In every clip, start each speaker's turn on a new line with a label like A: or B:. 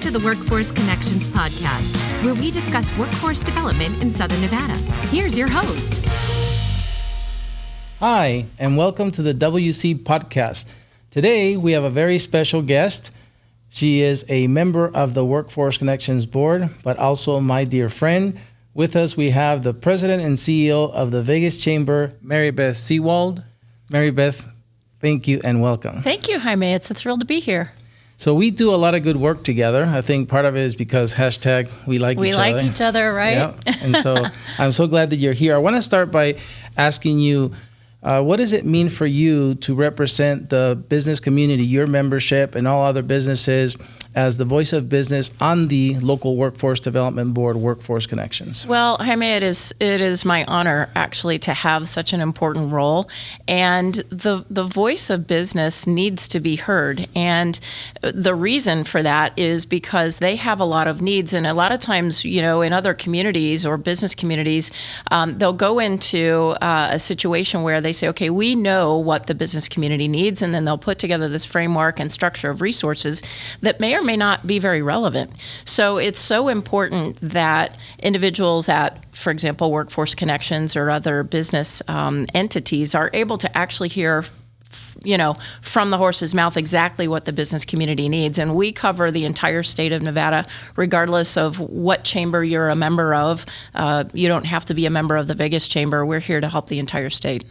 A: to the Workforce Connections podcast, where we discuss workforce development in Southern Nevada. Here's your host.
B: Hi, and welcome to the WC podcast. Today, we have a very special guest. She is a member of the Workforce Connections Board, but also my dear friend. With us, we have the president and CEO of the Vegas Chamber, Mary Beth Seawald. Mary Beth, thank you and welcome.
C: Thank you, Jaime. It's a thrill to be here.
B: So we do a lot of good work together. I think part of it is because hashtag we like each other.
C: We like each other, right?
B: Yeah. And so I'm so glad that you're here. I want to start by asking you, what does it mean for you to represent the business community, your membership, and all other businesses as the voice of business on the local Workforce Development Board, Workforce Connections?
C: Well, Jaime, it is my honor actually to have such an important role, and the voice of business needs to be heard. And the reason for that is because they have a lot of needs, and a lot of times, you know, in other communities or business communities, they'll go into a situation where they say, okay, we know what the business community needs, and then they'll put together this framework and structure of resources that may or may not be very relevant. So it's so important that individuals at, for example, Workforce Connections or other business entities are able to actually hear, you know, from the horse's mouth exactly what the business community needs. And we cover the entire state of Nevada, regardless of what chamber you're a member of. You don't have to be a member of the Vegas Chamber. We're here to help the entire state.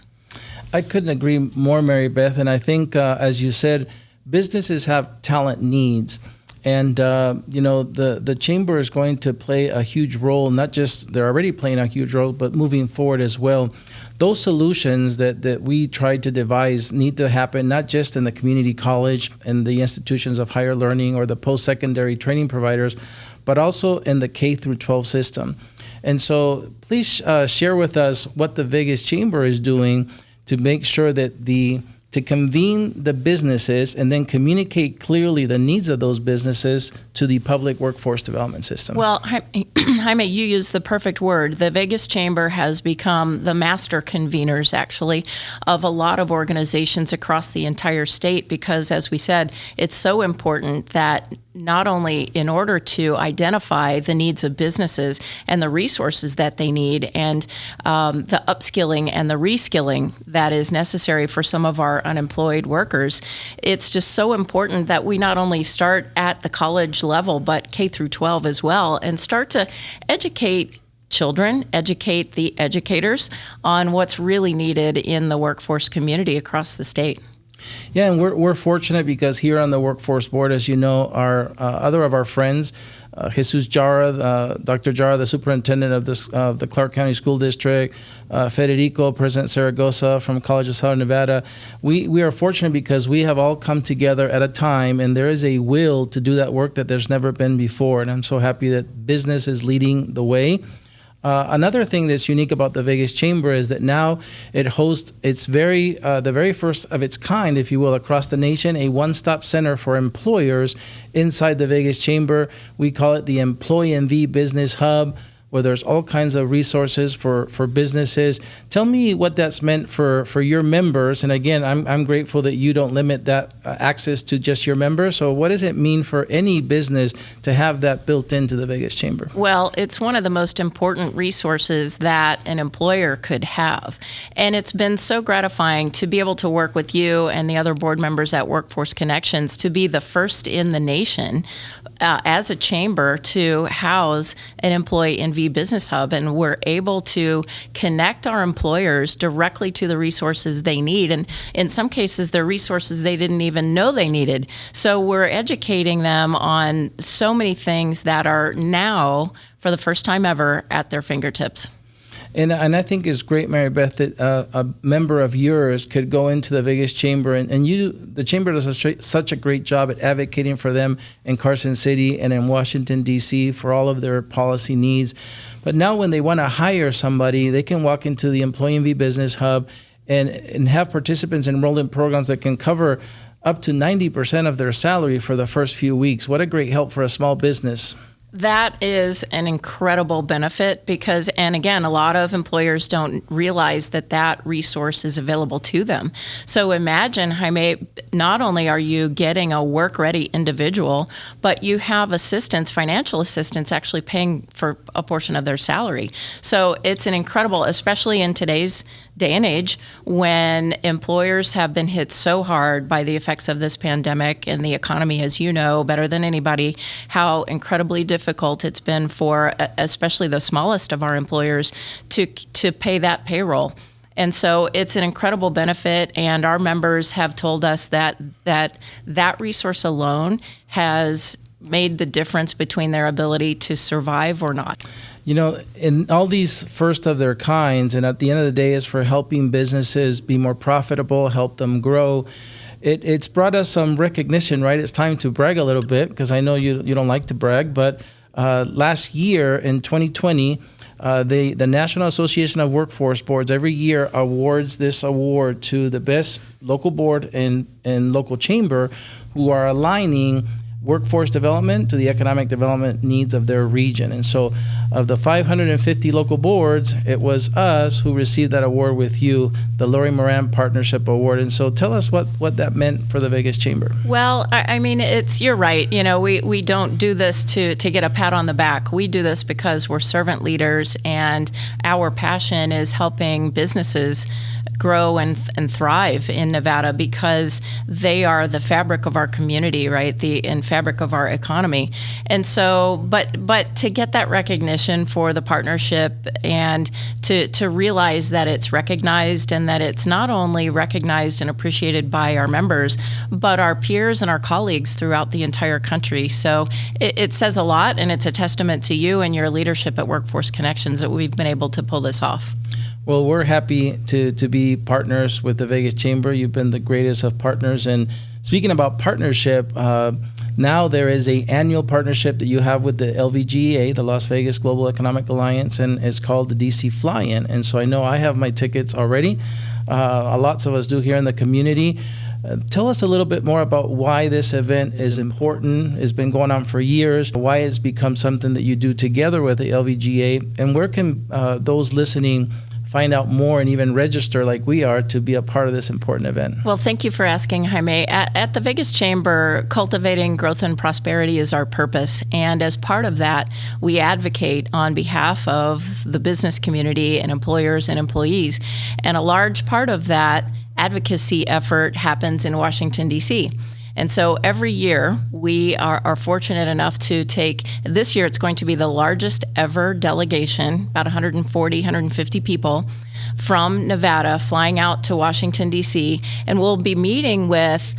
B: I couldn't agree more, Mary Beth. And I think, as you said, businesses have talent needs. And, you know, the chamber is going to play a huge role, not just they're already playing a huge role, but moving forward as well. Those solutions that we tried to devise need to happen not just in the community college and the institutions of higher learning or the post-secondary training providers, but also in the K through 12 system. And so please share with us what the Vegas Chamber is doing to make sure that to convene the businesses and then communicate clearly the needs of those businesses to the public workforce development system.
C: Well, Jaime, you used the perfect word. The Vegas Chamber has become the master conveners, actually, of a lot of organizations across the entire state because, as we said, it's so important that not only in order to identify the needs of businesses and the resources that they need and the upskilling and the reskilling that is necessary for some of our unemployed workers, it's just so important that we not only start at the college level, but K through 12 as well, and start to educate children, educate the educators on what's really needed in the workforce community across the state.
B: Yeah, and we're fortunate because here on the Workforce Board, as you know, our other of our friends, Jesus Jara, Dr. Jara, the superintendent of the Clark County School District, Federico, President Zaragoza from College of Southern Nevada. We are fortunate because we have all come together at a time, and there is a will to do that work that there's never been before. And I'm so happy that business is leading the way. Another thing that's unique about the Vegas Chamber is that now it hosts the very first of its kind, if you will, across the nation, a one-stop center for employers inside the Vegas Chamber. We call it the Employee NV Business Hub, where there's all kinds of resources for businesses. Tell me what that's meant for your members. And again, I'm grateful that you don't limit that access to just your members. So what does it mean for any business to have that built into the Vegas Chamber?
C: Well, it's one of the most important resources that an employer could have. And it's been so gratifying to be able to work with you and the other board members at Workforce Connections to be the first in the nation as a chamber to house an Employee NV Business Hub, and we're able to connect our employers directly to the resources they need, and in some cases they're resources they didn't even know they needed. So we're educating them on so many things that are now, for the first time ever, at their fingertips.
B: And I think it's great, Mary Beth, that a member of yours could go into the Vegas Chamber, and the Chamber does such a great job at advocating for them in Carson City and in Washington, D.C. for all of their policy needs. But now when they want to hire somebody, they can walk into the Employee NV Business Hub and have participants enrolled in programs that can cover up to 90% of their salary for the first few weeks. What a great help for a small business.
C: That is an incredible benefit because, and again, a lot of employers don't realize that that resource is available to them. So imagine, Jaime, not only are you getting a work-ready individual, but you have assistance, financial assistance, actually paying for a portion of their salary. So it's an incredible, especially in today's day and age when employers have been hit so hard by the effects of this pandemic and the economy, as you know better than anybody, how incredibly difficult it's been for especially the smallest of our employers to pay that payroll. And so it's an incredible benefit, and our members have told us that resource alone has made the difference between their ability to survive or not.
B: You know, in all these first of their kinds, and at the end of the day, is for helping businesses be more profitable, help them grow. It's brought us some recognition, right? It's time to brag a little bit because I know you don't like to brag, but last year in 2020, the National Association of Workforce Boards every year awards this award to the best local board and local chamber who are aligning workforce development to the economic development needs of their region. And so of the 550 local boards, it was us who received that award with you, the Lori Moran Partnership Award. And so tell us what that meant for the Vegas Chamber.
C: Well, I mean, you're right. You know, we don't do this to get a pat on the back. We do this because we're servant leaders, and our passion is helping businesses grow and thrive in Nevada because they are the fabric of our community, right? And fabric of our economy. And so, but to get that recognition for the partnership and to realize that it's recognized and that it's not only recognized and appreciated by our members, but our peers and our colleagues throughout the entire country. So it says a lot, and it's a testament to you and your leadership at Workforce Connections that we've been able to pull this off.
B: Well, we're happy to be partners with the Vegas Chamber. You've been the greatest of partners. And speaking about partnership, now there is an annual partnership that you have with the LVGEA, the Las Vegas Global Economic Alliance, and it's called the DC Fly-In. And so I know I have my tickets already. Lots of us do here in the community. Tell us a little bit more about why this event is important. It's been going on for years. Why it's become something that you do together with the LVGEA, and where can those listening find out more and even register like we are to be a part of this important event?
C: Well, thank you for asking, Jaime. At the Vegas Chamber, cultivating growth and prosperity is our purpose. And as part of that, we advocate on behalf of the business community and employers and employees. And a large part of that advocacy effort happens in Washington, D.C. And so every year we are fortunate enough to take, this year it's going to be the largest ever delegation, about 140, 150 people from Nevada flying out to Washington, D.C., and we'll be meeting with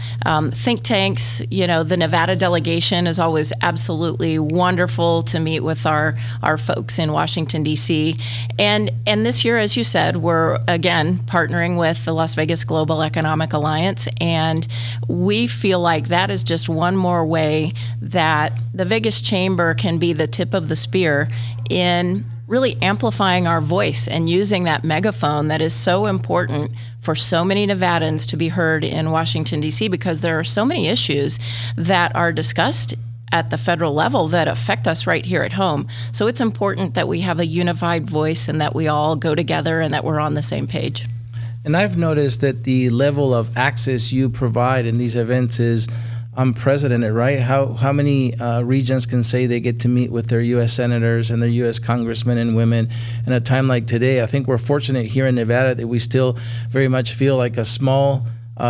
C: think tanks. You know, the Nevada delegation is always absolutely wonderful to meet with our folks in Washington, D.C. And this year, as you said, we're again partnering with the Las Vegas Global Economic Alliance, and we feel like that is just one more way that the Vegas Chamber can be the tip of the spear in really amplifying our voice and using that megaphone that is so important for so many Nevadans to be heard in Washington, D.C., because there are so many issues that are discussed at the federal level that affect us right here at home. So it's important that we have a unified voice and that we all go together and that we're on the same page.
B: And I've noticed that the level of access you provide in these events is unprecedented, right? How many regions can say they get to meet with their U.S. senators and their U.S. congressmen and women in a time like today? I think we're fortunate here in Nevada that we still very much feel like a small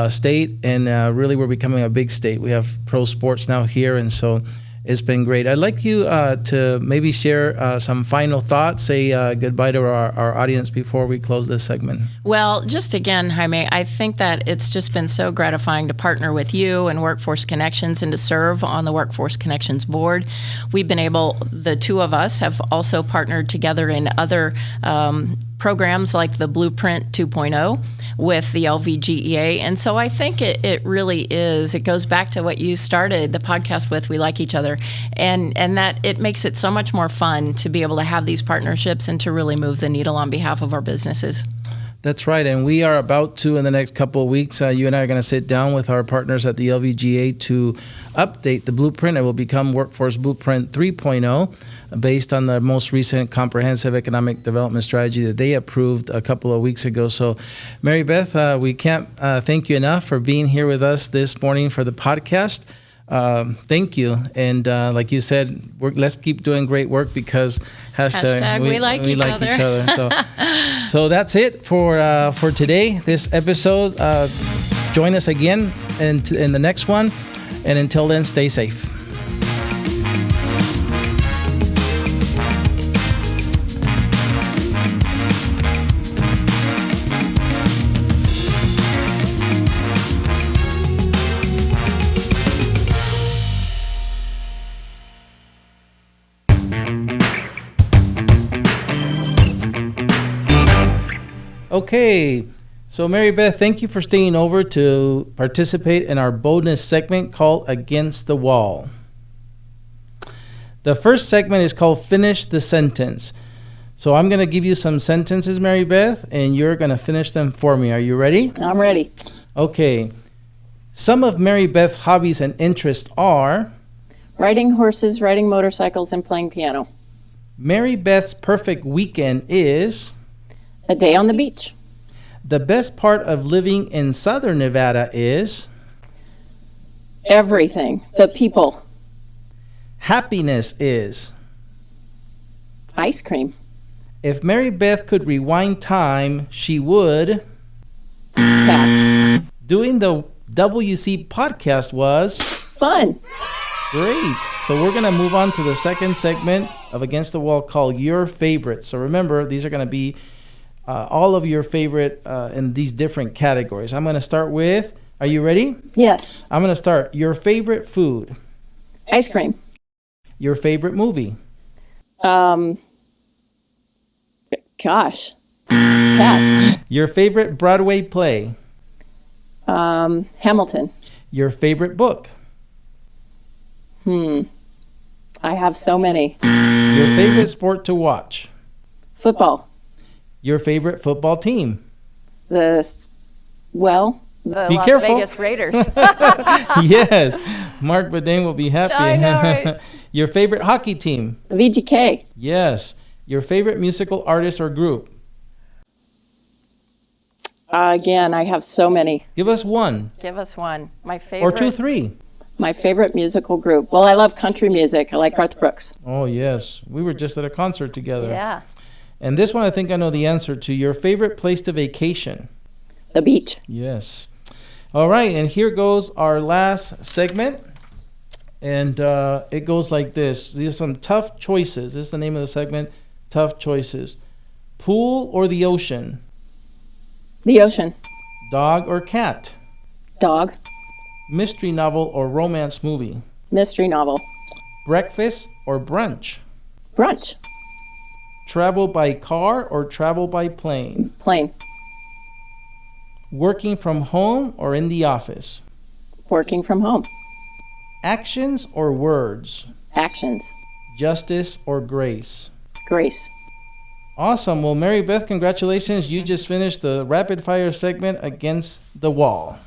B: state, and really we're becoming a big state. We have pro sports now here, and so it's been great. I'd like you to maybe share some final thoughts, say goodbye to our audience before we close this segment.
C: Well, just again, Jaime, I think that it's just been so gratifying to partner with you and Workforce Connections and to serve on the Workforce Connections board. We've been able, the two of us have also partnered together in other programs like the Blueprint 2.0 with the LVGEA. And so I think it really is, it goes back to what you started the podcast with, we like each other. And that it makes it so much more fun to be able to have these partnerships and to really move the needle on behalf of our businesses.
B: That's right. And we are about to, in the next couple of weeks, you and I are going to sit down with our partners at the LVGA to update the blueprint. It will become Workforce Blueprint 3.0 based on the most recent comprehensive economic development strategy that they approved a couple of weeks ago. So, Mary Beth, we can't thank you enough for being here with us this morning for the podcast. Thank you. And like you said, let's keep doing great work because
C: Hashtag we like each other.
B: So that's it for today, this episode. Join us again in the next one. And until then, stay safe. Okay, so Mary Beth, thank you for staying over to participate in our boldness segment called Against the Wall. The first segment is called Finish the Sentence. So I'm going to give you some sentences, Mary Beth, and you're going to finish them for me. Are you ready?
C: I'm ready.
B: Okay. Some of Mary Beth's hobbies and interests are
C: Riding horses, riding motorcycles, and playing piano.
B: Mary Beth's perfect weekend is
C: A day on the beach.
B: the best part of living in Southern Nevada is
C: Everything. The people.
B: happiness is.
C: Ice cream.
B: If Mary Beth could rewind time, she would.
C: Pass.
B: Doing the WC podcast was
C: Fun.
B: great. So we're going to move on to the second segment of Against the Wall called Your Favorite. So remember, these are going to be all of your favorite in these different categories. I'm going to start with, are you ready?
C: Yes.
B: I'm going to start. Your favorite food.
C: Ice cream.
B: Your favorite movie.
C: Gosh. Pass.
B: Your favorite Broadway play.
C: Hamilton.
B: Your favorite book.
C: I have so many.
B: Your favorite sport to watch.
C: Football.
B: Your favorite football team.
C: The
B: Be
C: Las
B: careful.
C: Vegas Raiders.
B: Yes. Mark Bedane will be happy.
C: I know, right?
B: Your favorite hockey team.
C: The VGK.
B: Yes. Your favorite musical artist or group.
C: Again, I have so many.
B: Give us one.
C: Give us one. My favorite.
B: Or two, three.
C: My favorite musical group. Well, I love country music. I like Garth Brooks.
B: Oh, yes. We were just at a concert together.
C: Yeah.
B: And this one I think I know the answer to. Your favorite place to vacation.
C: The beach.
B: Yes. All right. And here goes our last segment. And it goes like this. These are some tough choices. This is the name of the segment. Tough choices. Pool or the ocean?
C: The ocean.
B: Dog or cat?
C: Dog.
B: Mystery novel or romance movie?
C: Mystery novel.
B: Breakfast or brunch?
C: Brunch.
B: Travel by car or travel by plane?
C: Plane.
B: Working from home or in the office?
C: Working from home.
B: Actions or words?
C: Actions.
B: Justice or grace?
C: Grace.
B: Awesome. Well, Mary Beth, congratulations. You just finished the rapid fire segment Against the Wall.